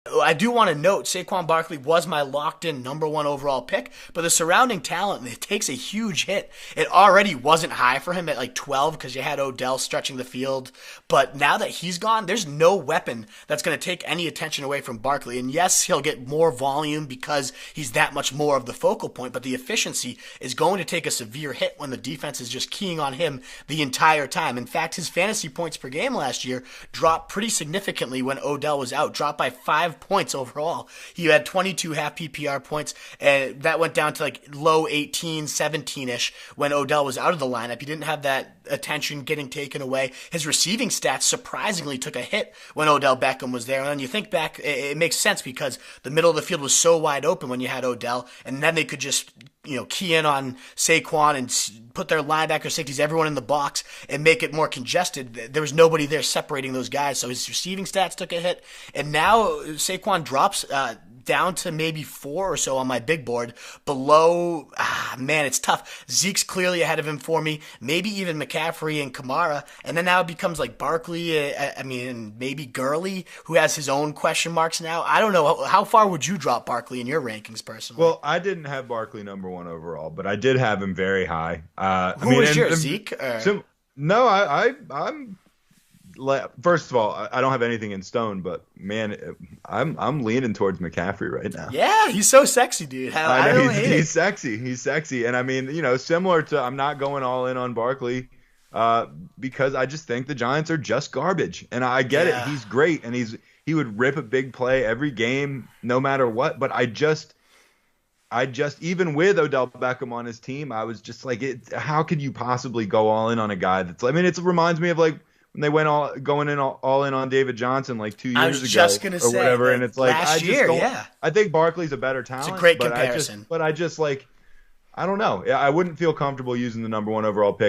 I do want to note Saquon Barkley was my locked-in number one overall pick, but the surrounding talent, it takes a huge hit. It already wasn't high for him at like 12 because you had Odell stretching the field, but now that he's gone, there's no weapon that's going to take any attention away from Barkley. And yes, he'll get more volume because he's that much more of the focal point, but the efficiency is going to take a severe hit when the defense is just keying on him the entire time. In fact, his fantasy points per game last year dropped pretty significantly when Odell was out, dropped by 5 points overall. He had 22 half PPR points, and that went down to like low 18, 17-ish when Odell was out of the lineup. He didn't have that attention getting taken away. His receiving stats surprisingly took a hit when Odell Beckham was there. And then you think back, it makes sense because the middle of the field was so wide open when you had Odell, and then they could just key in on Saquon and put their linebacker safeties, everyone in the box, and make it more congested. There was nobody there separating those guys, so his receiving stats took a hit. And now Saquon drops down to maybe 4 or so on my big board. Below, man, it's tough. Zeke's clearly ahead of him for me. Maybe even McCaffrey and Kamara. And then now it becomes like Barkley, maybe Gurley, who has his own question marks now. I don't know. How far would you drop Barkley in your rankings personally? Well, I didn't have Barkley number one overall, but I did have him very high. Who was yours, Zeke? No, I'm. First of all, I don't have anything in stone, but man, I'm leaning towards McCaffrey right now. Yeah, he's so sexy, dude. I don't hate he's sexy. He's sexy, and I mean, similar to I'm not going all in on Barkley because I just think the Giants are just garbage, and I get it. He's great, and he would rip a big play every game, no matter what. But I just even with Odell Beckham on his team, I was just like, how could you possibly go all in on a guy that's? I mean, it reminds me of like when they went all in on David Johnson like 2 years ago. I was just gonna say whatever, and it's like last year, yeah. I think Barkley's a better talent. It's a great comparison. I don't know. I wouldn't feel comfortable using the number one overall pick.